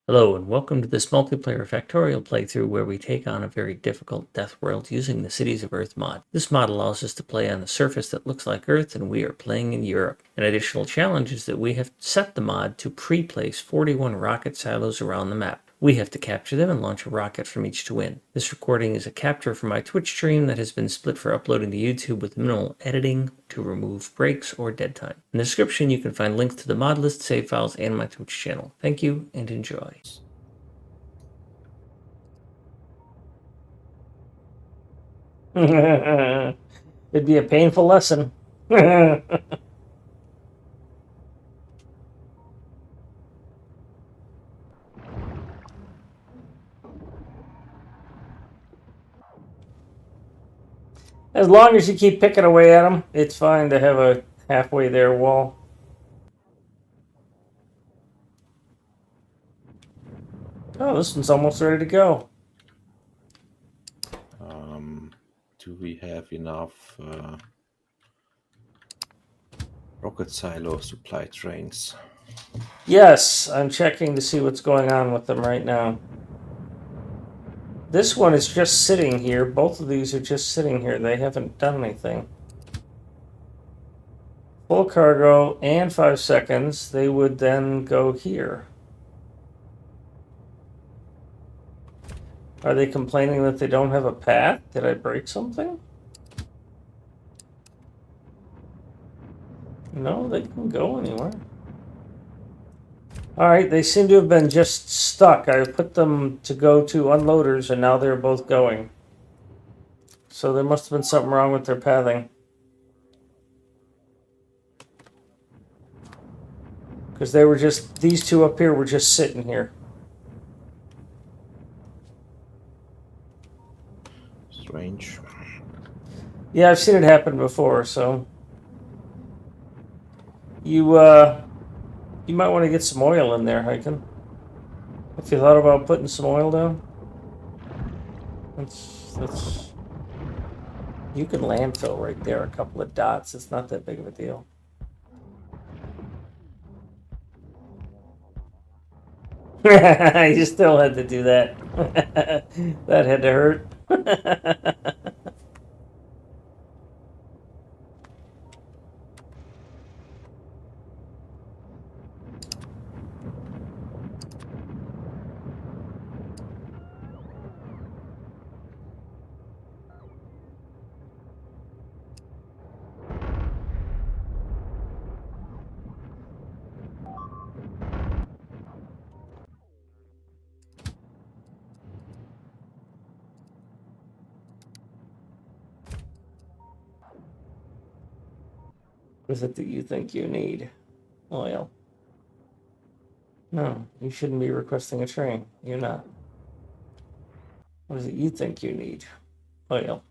Hello and welcome to this multiplayer factorial playthrough where we take on a very difficult DeathWorld using the Cities of Earth mod. This mod allows us to play on a surface that looks like Earth and we are playing in Europe. An additional challenge is that we have set the mod to pre-place 41 rocket silos around the map. We have to capture them and launch a rocket from each to win. This recording is a capture from my Twitch stream that has been split for uploading to YouTube with minimal editing to remove breaks or dead time. In the description you can find links to the mod list, save files, and my Twitch channel. Thank you and enjoy. It'd be a painful lesson. As long as you keep picking away at them, it's fine to have a halfway there wall. Oh, this one's almost ready to go. Do we have enough rocket silo supply trains? Yes, I'm checking to see what's going on with them right now. This one is just sitting here. Both of these are just sitting here. They haven't done anything. Full cargo and 5 seconds. They would then go here. Are they complaining that they don't have a path? Did I break something? No, they can go anywhere. Alright, they seem to have been just stuck. I put them to go to unloaders and now they're both going. So there must have been something wrong with their pathing. Because they were just, these two up here were just sitting here. Strange. Yeah, I've seen it happen before, so you might want to get some oil in there, Hyken. Have you thought about putting some oil down? That's you can landfill right there, a couple of dots. It's not that big of a deal. You still had to do that. That had to hurt. What is it that you think you need? Oil. No, you shouldn't be requesting a train. You're not. What is it you think you need? Oil.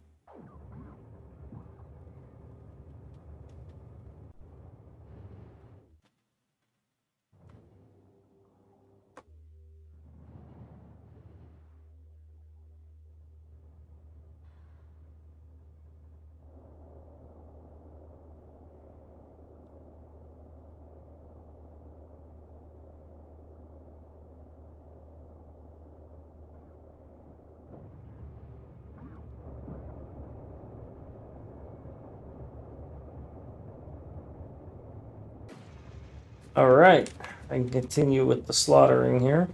All right, I can continue with the slaughtering here.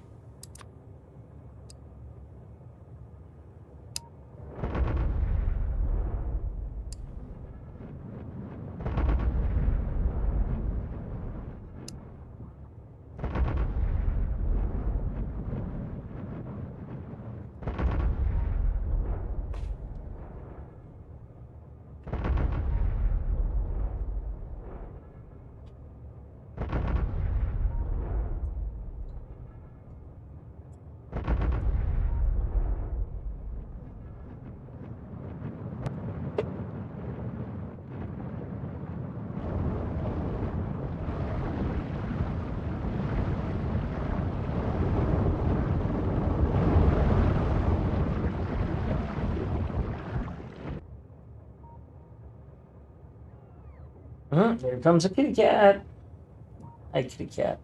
Here comes a kitty cat. Hi, kitty cat.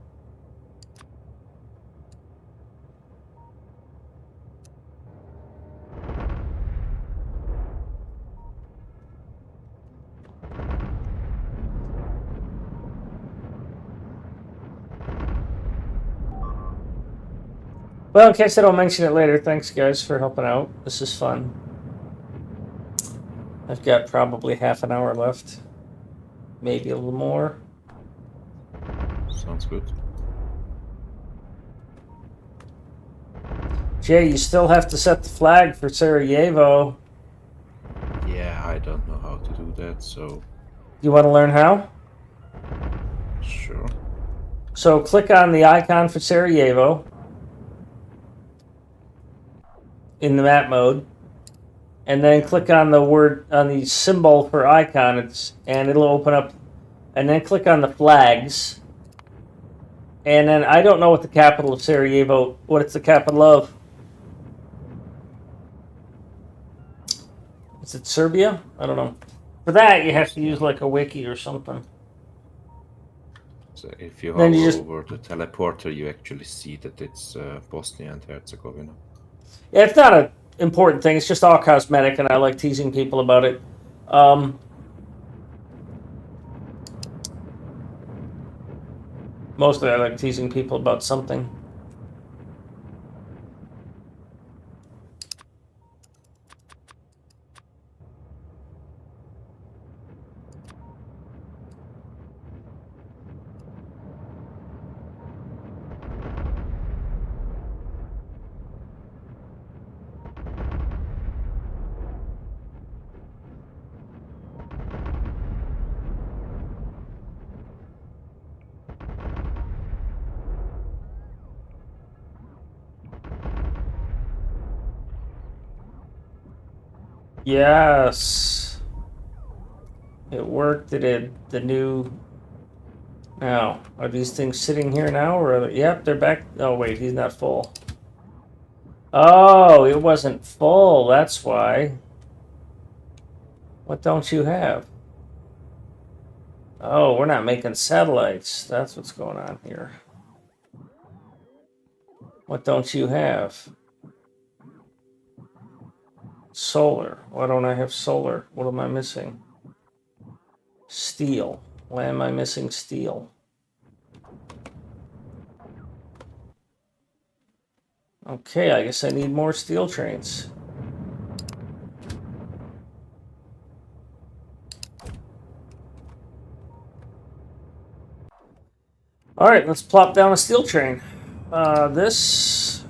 Well, in case I don't mention it later, thanks guys for helping out. This is fun. I've got probably half an hour left. Maybe a little more. Sounds good. Jay, you still have to set the flag for Sarajevo. Yeah, I don't know how to do that, so You want to learn how? sure. So click on the icon for Sarajevo in the map mode, and then click on the word on the symbol for icon, and it'll open up. And then click on the flags, and then I don't know what the capital of Sarajevo. What it's the capital of? Is it Serbia? I don't know. For that, you have to use like a wiki or something. So if you Then hover you just over the teleporter, you actually see that it's Bosnia and Herzegovina. yeah, it's not an important thing. It's just all cosmetic, and I like teasing people about it. Mostly, I like teasing people about something. Yes, it worked. It did. The new. Now, are these things sitting here now, or are they, yep, they're back. Oh wait, he's not full. Oh, it wasn't full. That's why. What don't you have? Oh, we're not making satellites. That's what's going on here. What don't you have? Solar. Why don't I have solar? What am I missing? Steel. Why am I missing steel? Okay, I guess I need more steel trains. All right, let's plop down a steel train. This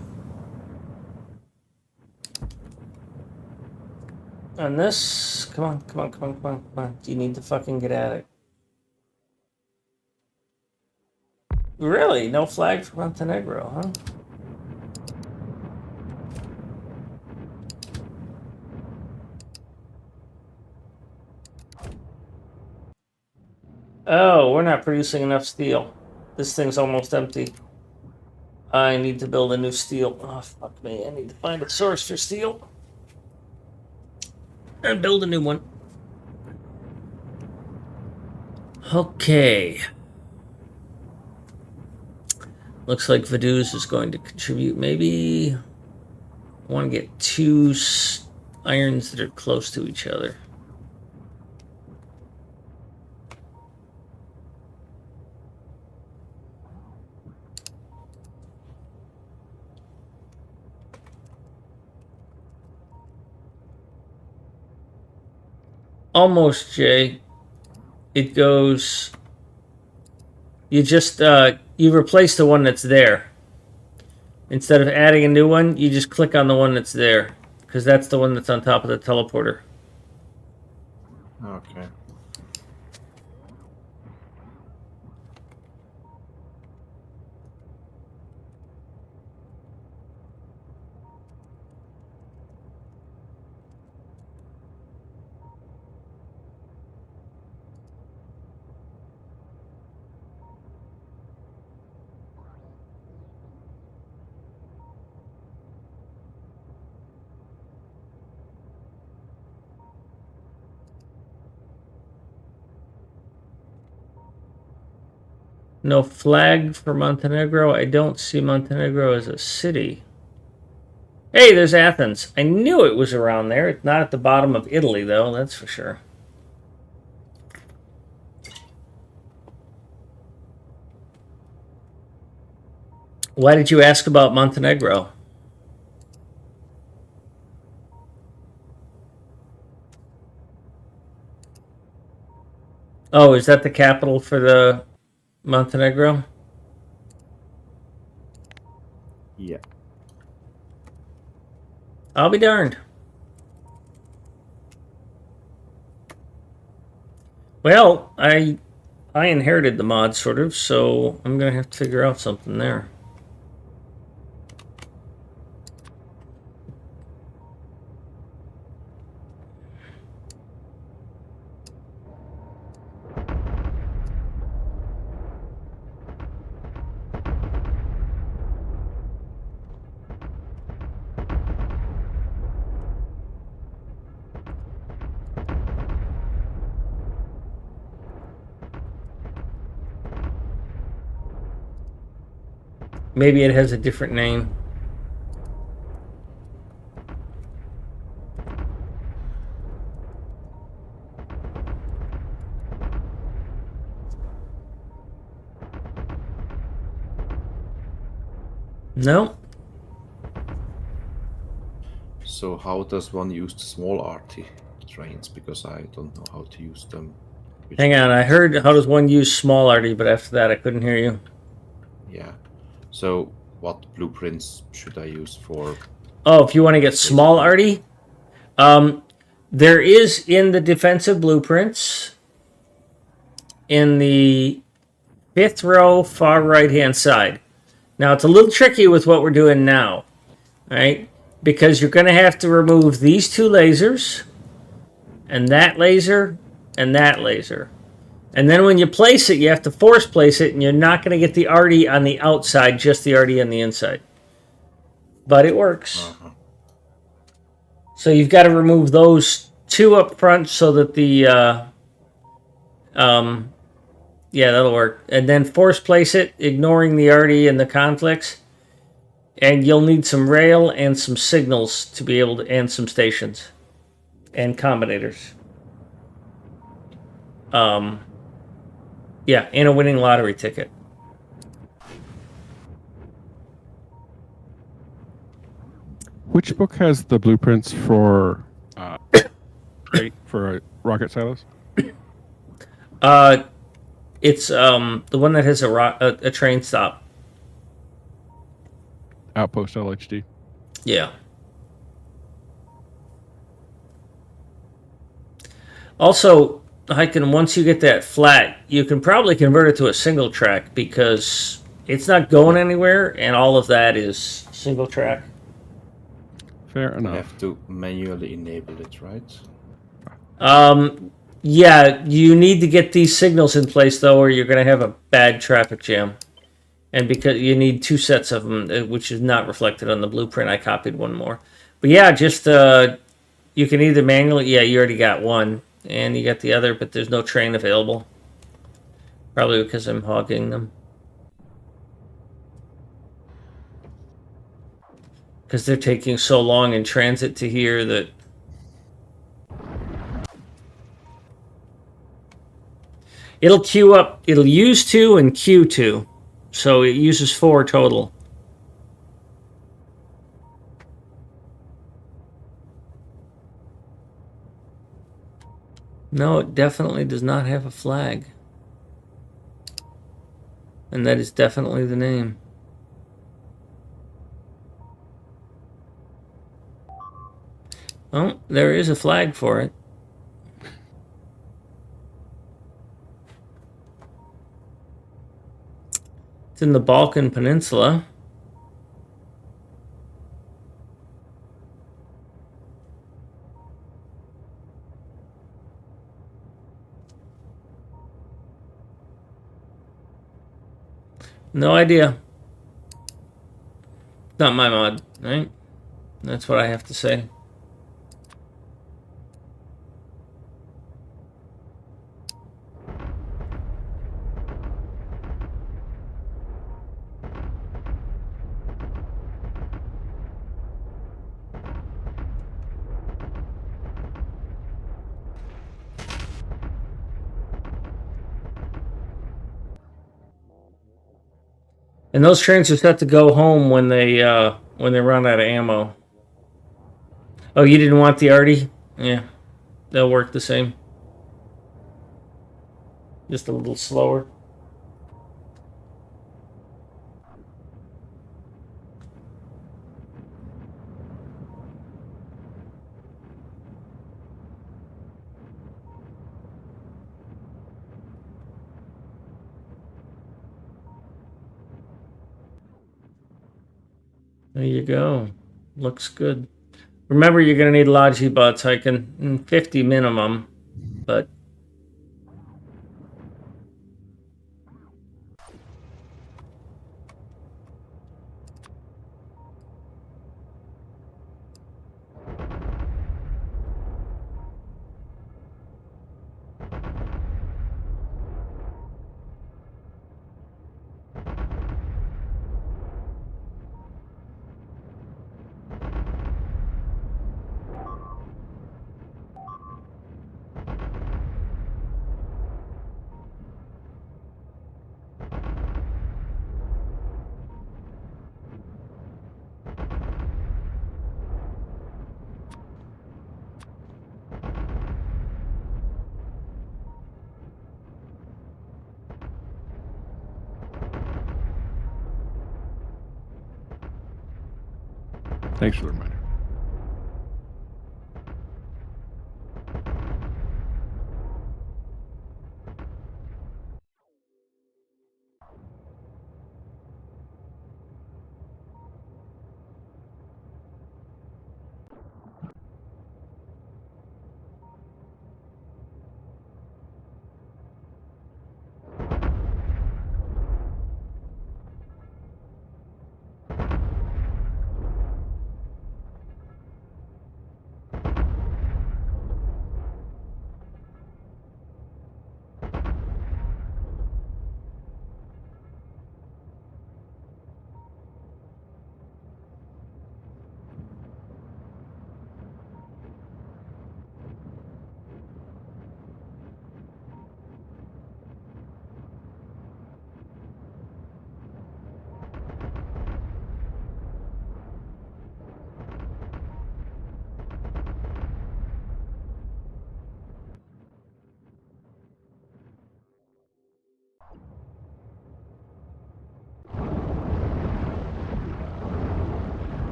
and this. Come on, come on, come on, come on, come on. You need to fucking get at it. Really? No flag for Montenegro, huh? Oh, we're not producing enough steel. This thing's almost empty. I need to build a new steel. Oh, fuck me. I need to find a source for steel. And build a new one. Okay. Looks like Vaduz is going to contribute. Maybe I want to get two irons that are close to each other. Almost, Jay. It goes. You just you replace the one that's there. Instead of adding a new one, you just click on the one that's there, because that's the one that's on top of the teleporter. Okay. No flag for Montenegro. I don't see Montenegro as a city. Hey, there's Athens. I knew it was around there. It's not at the bottom of Italy, though, that's for sure. Why did you ask about Montenegro? Oh, is that the capital for the Montenegro? Yeah. I'll be darned. Well, I inherited the mod sort of, so I'm gonna have to figure out something there. Maybe it has a different name. No. So how does one use the small RT trains? Because I don't know how to use them. Hang on, I heard how does one use small arty, but after that I couldn't hear you. Yeah. So what blueprints should I use for? Oh, if you want to get small arty, there is in the defensive blueprints in the 5th row, far right hand side. Now it's a little tricky with what we're doing now, right? Because you're going to have to remove these two lasers, and that laser, and that laser. And then when you place it, you have to force place it, and you're not going to get the arty on the outside, just the arty on the inside. But it works. So you've got to remove those two up front so that the yeah, that'll work. And then force place it, ignoring the arty and the conflicts. And you'll need some rail and some signals to be able to, and some stations and combinators. Yeah, and a winning lottery ticket. Which book has the blueprints for for rocket silos? It's the one that has a train stop. Outpost LHD. Yeah. Also, Hyken, once you get that flat, you can probably convert it to a single track because it's not going anywhere, and all of that is single track. Fair I enough. have to manually enable it, right? Yeah, you need to get these signals in place though, or you're going to have a bad traffic jam. And because you need two sets of them, which is not reflected on the blueprint, I copied one more. But yeah, just you can either manually. Yeah, you already got one, and you got the other, but there's no train available. Probably because I'm hogging them. Because they're taking so long in transit to here that. It'll queue up. It'll use 2 and queue 2. So it uses 4 total. No, it definitely does not have a flag. And that is definitely the name. Oh, there is a flag for it. It's in the Balkan Peninsula. No idea. Not my mod, right? That's what I have to say. And And those trains are set to go home when they run out of ammo. Oh, you didn't want the arty? Yeah, they'll work the same. Just a little slower. There you go. Looks good. Remember, you're going to need Logi bots. I can 50 minimum, but Thanks for the reminder.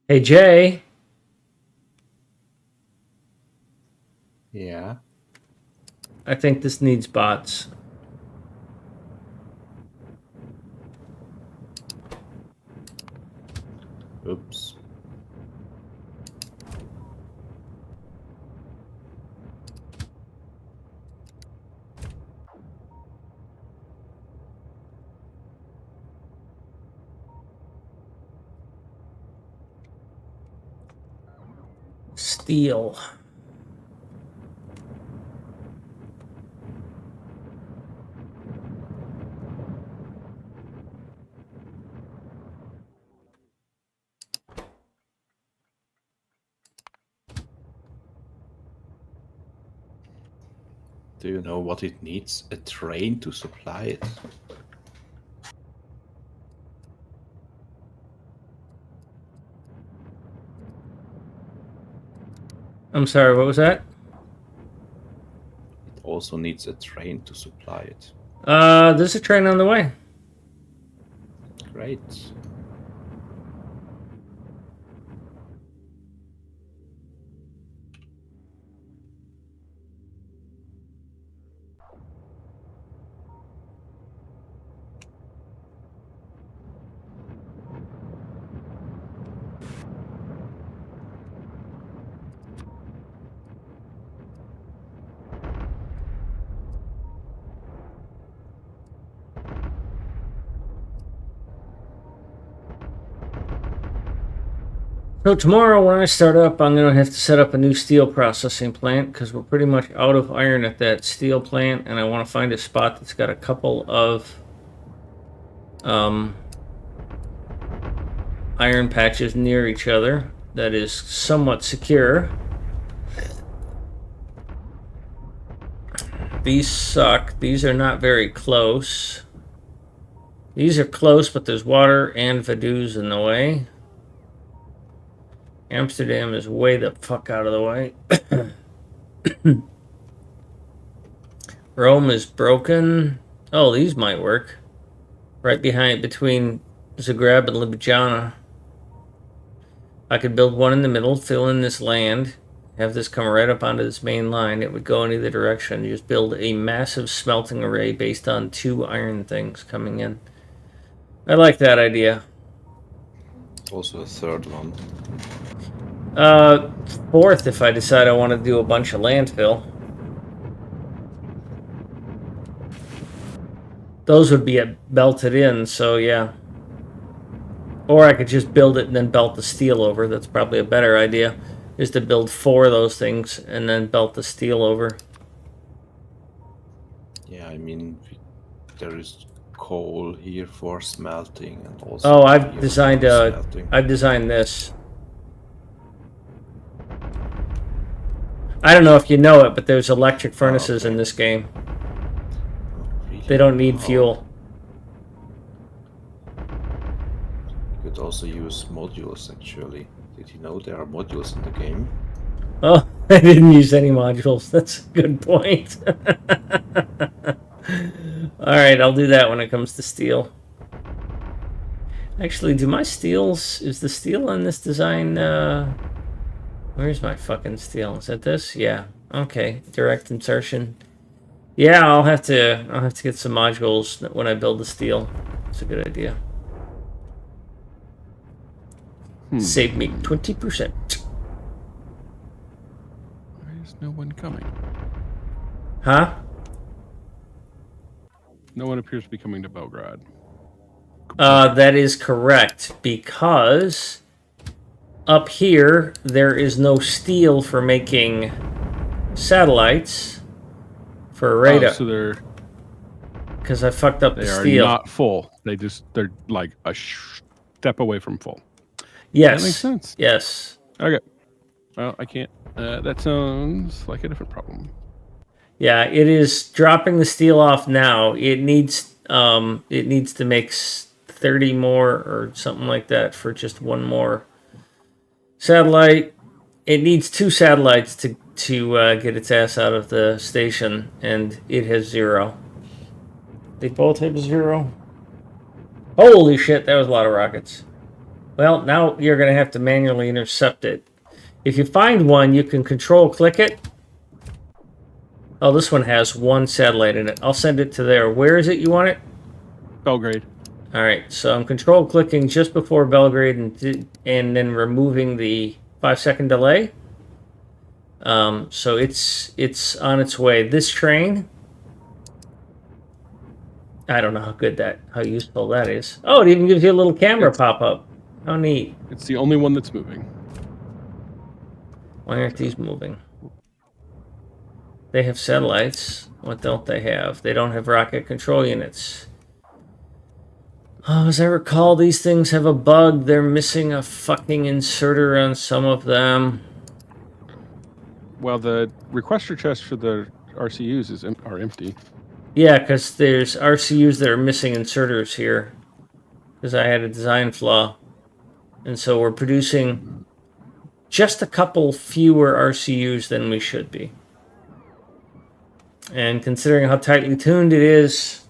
hey, Jay. Yeah. I think this needs bots. Oops. Steel. Do you know what it needs? A train to supply it. I'm sorry, what was that? It also needs a train to supply it. There's a train on the way. Great. So tomorrow when I start up, I'm going to have to set up a new steel processing plant because we're pretty much out of iron at that steel plant, and I want to find a spot that's got a couple of iron patches near each other that is somewhat secure. These suck. These are not very close. These are close, but there's water and Vaduz in the way. Amsterdam is way the fuck out of the way. Rome is broken. Oh, these might work. Right behind, between Zagreb and Ljubljana. I could build one in the middle, fill in this land, have this come right up onto this main line. It would go in either direction. You just build a massive smelting array based on 2 iron things coming in. I like that idea. Also a third one. Fourth, if I decide I want to do a bunch of landfill. Those would be belted in, so yeah. Or I could just build it and then belt the steel over. That's probably a better idea, is to build 4 of those things and then belt the steel over. Yeah, I mean, there is coal here for smelting and also. Oh, I've designed this. I don't know if you know it, but there's electric furnaces in this game. Really? They don't need fuel. You could also use modules, actually. Did you know there are modules in the game? Oh, I didn't use any modules. That's a good point. Alright, I'll do that when it comes to steel. Actually, do my steels... Is the steel on this design... Where's my fucking steel? Is that this? Yeah. Okay. Direct insertion. Yeah, I'll have to get some modules when I build the steel. It's a good idea. Save me 20%. Why is no one coming? Huh? No one appears to be coming to Belgrade. That is correct, because up here there is no steel for making satellites for radar. So they're because I fucked up the They are steel. not full. They're like a step away from full. Yes. That makes sense. Yes. Okay. Well, I can't. That sounds like a different problem. Yeah, it is dropping the steel off now. It needs to make 30 more or something like that for just one more satellite. It needs 2 satellites to get its ass out of the station, and it has 0. They both have 0. Holy shit, that was a lot of rockets. Well, now you're going to have to manually intercept it. If you find one, you can control-click it. Oh, this one has 1 satellite in it. I'll send it to there. Where is it you want it? Belgrade. All right, so I'm control-clicking just before Belgrade and then removing the 5-second delay. So it's on its way. This train, I don't know how useful that is. Oh, it even gives you a little camera pop-up. How neat. It's the only one that's moving. Why aren't these moving? They have satellites. What don't they have? They don't have rocket control units. Oh, as I recall, these things have a bug. They're missing a fucking inserter on some of them. Well, the requester chests for the RCUs are empty. Yeah, because there's RCUs that are missing inserters here. Because I had a design flaw. And so we're producing just a couple fewer RCUs than we should be. And considering how tightly tuned it is,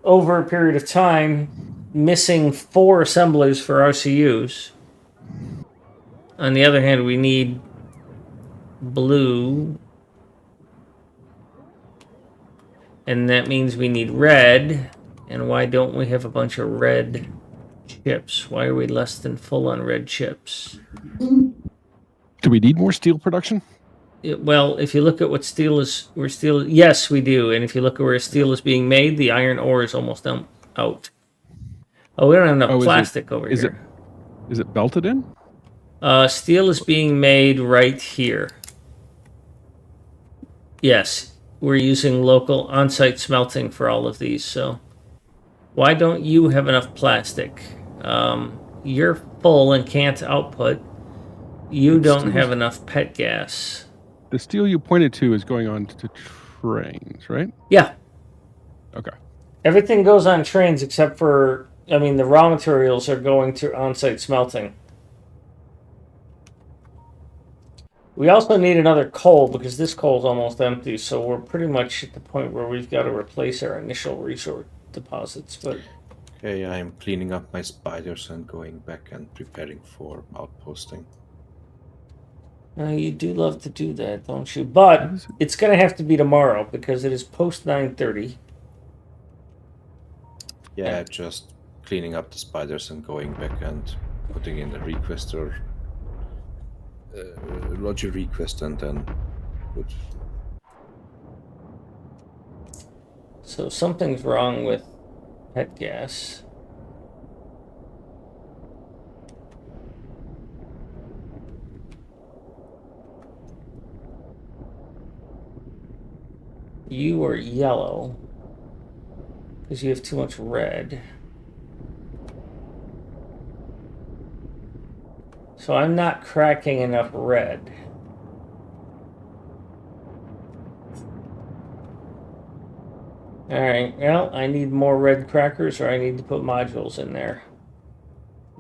over a period of time, missing 4 assemblers for RCUs. On the other hand, we need blue. And that means we need red. And why don't we have a bunch of red chips? Why are we less than full on red chips? Do we need more steel production? Well, if you look at what steel is, yes, we do. And if you look at where steel is being made, the iron ore is almost out. Oh, we don't have enough plastic over here. Is it belted in? Steel is being made right here. Yes, we're using local on-site smelting for all of these, so why don't you have enough plastic? You're full and can't output. You It don't still have is- enough pet gas. The steel you pointed to is going on to trains, right? Yeah. Okay. Everything goes on trains except for, I mean, the raw materials are going to on-site smelting. We also need another coal because this coal is almost empty, so we're pretty much at the point where we've got to replace our initial resource deposits. But Okay, I'm cleaning up my spiders and going back and preparing for outposting. you do love to do that, don't you? But What is it? it's going to have to be tomorrow because it is post 9:30. Yeah, just cleaning up the spiders and going back and putting in the request or Roger request and then good. So something's wrong with pet gas. You are yellow because you have too much red. So I'm not cracking enough red. Alright, well, I need more red crackers or I need to put modules in there.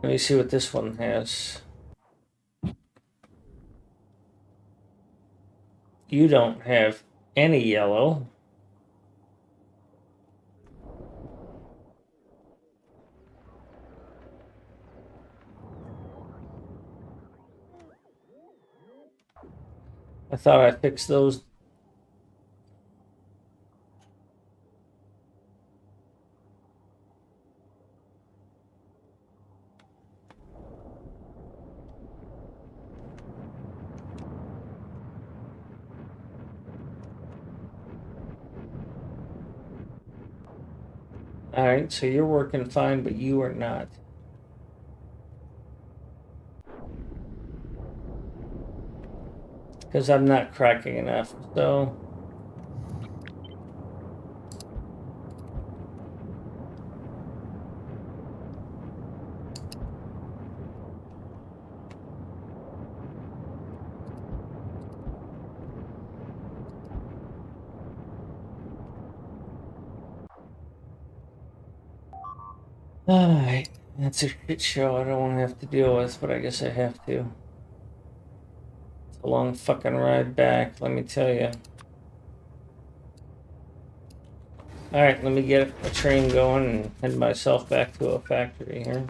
Let me see what this one has. You don't have any yellow. I thought I fixed those. Alright, so you're working fine, but you are not. Because I'm not cracking enough, so... Alright, that's a shit show I don't want to have to deal with, but I guess I have to. It's a long fucking ride back, let me tell you. Alright, let me get a train going and head myself back to a factory here.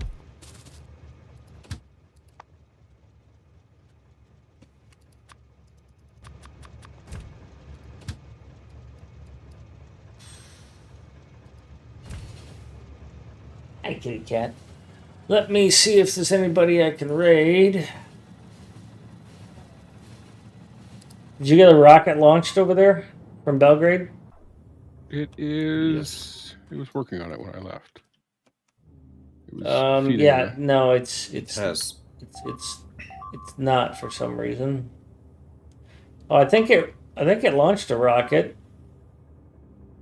Hi, kitty cat. Let me see if there's anybody I can raid. Did you get a rocket launched over there from Belgrade? It is. Yes. It was working on it when I left. It was feeding Yeah, the- no, It it's has. not for some reason. Oh, I think it launched a rocket.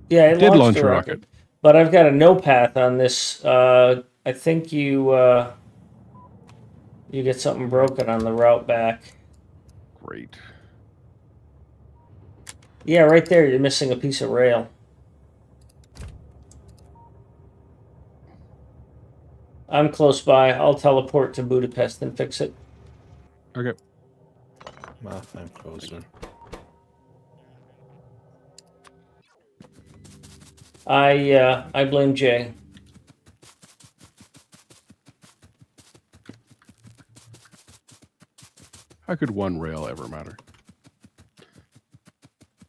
Yeah, it did launched launch a a rocket. rocket. But I've got a no path on this. I think you get something broken on the route back. Great. Yeah, right there. You're missing a piece of rail. I'm close by. I'll teleport to Budapest and fix it. Okay. I'm closer. I blame Jay. How could one rail ever matter?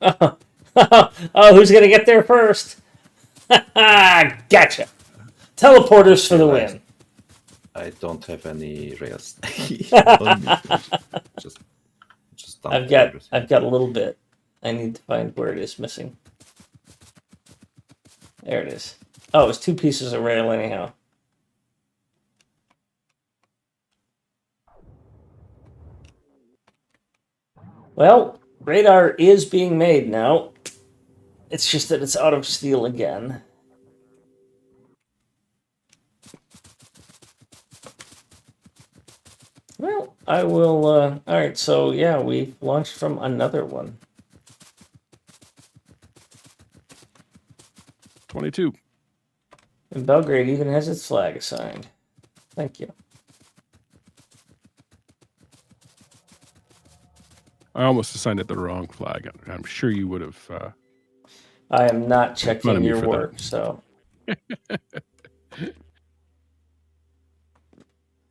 Oh, who's gonna get there first? Gotcha. Teleporters for the win. I don't have any rails. just dump everything. I've got a little bit. I need to find where it is missing. There it is. Oh, it's 2 pieces of rail anyhow. Well, radar is being made now. It's just that it's out of steel again. I will. All right. So yeah, we've launched from another one. 22. And Belgrade even has its flag assigned. Thank you. I almost assigned it the wrong flag. I'm sure you would have. I am not Make fun of checking me your for that. work, so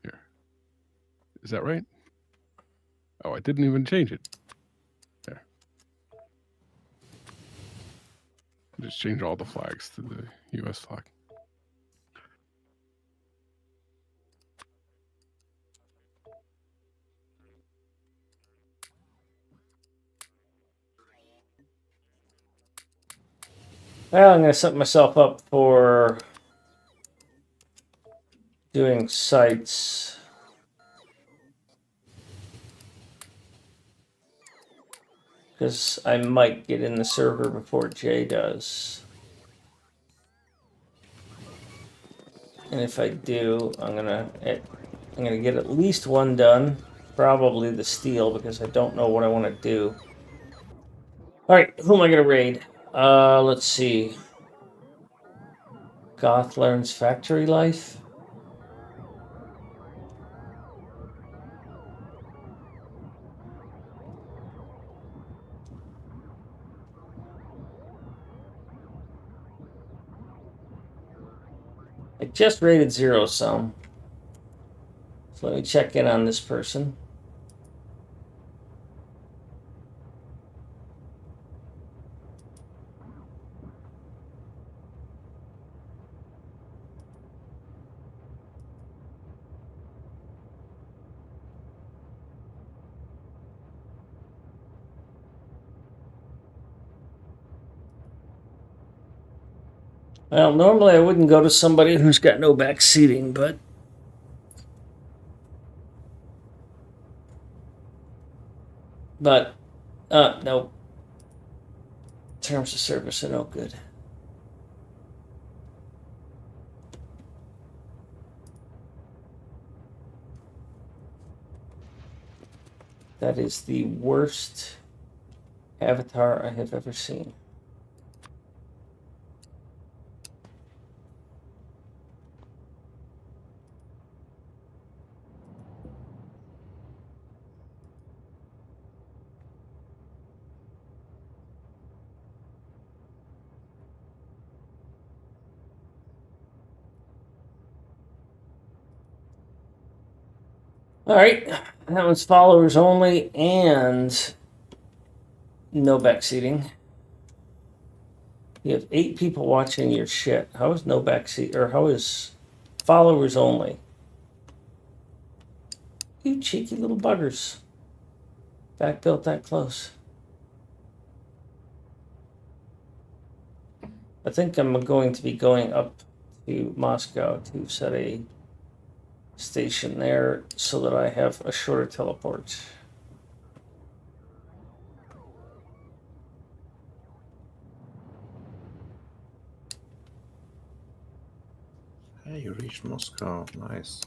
Here. Is that right? Oh, I didn't even change it. There. Just change all the flags to the U.S. flag. well, I'm going to set myself up for doing sites. Because I might get in the server before Jay does. And if I do, I'm gonna get at least one done. Probably the steel, because I don't know what I want to do. Alright, who am I gonna raid? Let's see. Goth learns factory life. I just rated Zero Sum. So let me check in on this person. Well, normally I wouldn't go to somebody who's got no back seating, but no. Terms of service are no good. That is the worst avatar I have ever seen. All right, that one's followers only and no back seating. You have 8 people watching your shit. How is no back seat, or how is followers only? You cheeky little buggers. Back built that close. I think I'm going to be going up to Moscow to set a station there so that I have a shorter teleport. Hey, you reached Moscow. Nice.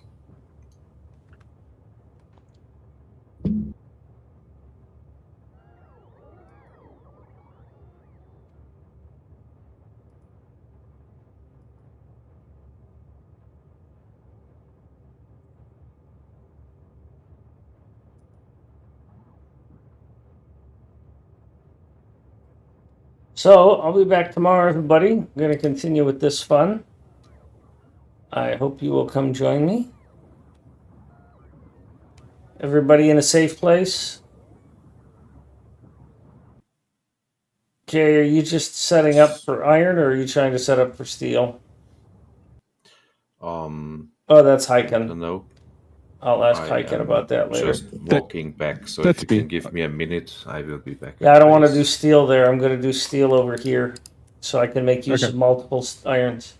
So I'll be back tomorrow, everybody. I'm going to continue with this fun. I hope you will come join me. Everybody in a safe place. Jay, are you just setting up for iron, or are you trying to set up for steel? Oh, that's I don't Hyken. know. I'll ask I Hyken am about that later. just walking back, so if that's you can me. give me a minute, I will be back. Yeah, I don't want to do anyways. steel there. I'm going to do steel over here so I can make use Okay. of multiple irons.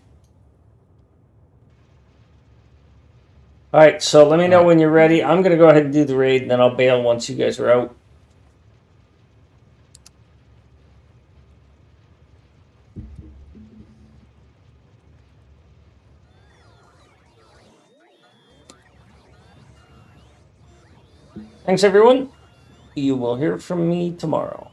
All right, so let me know when you're ready. I'm going to go ahead and do the raid, and then I'll bail once you guys are out. Thanks, everyone. You will hear from me tomorrow.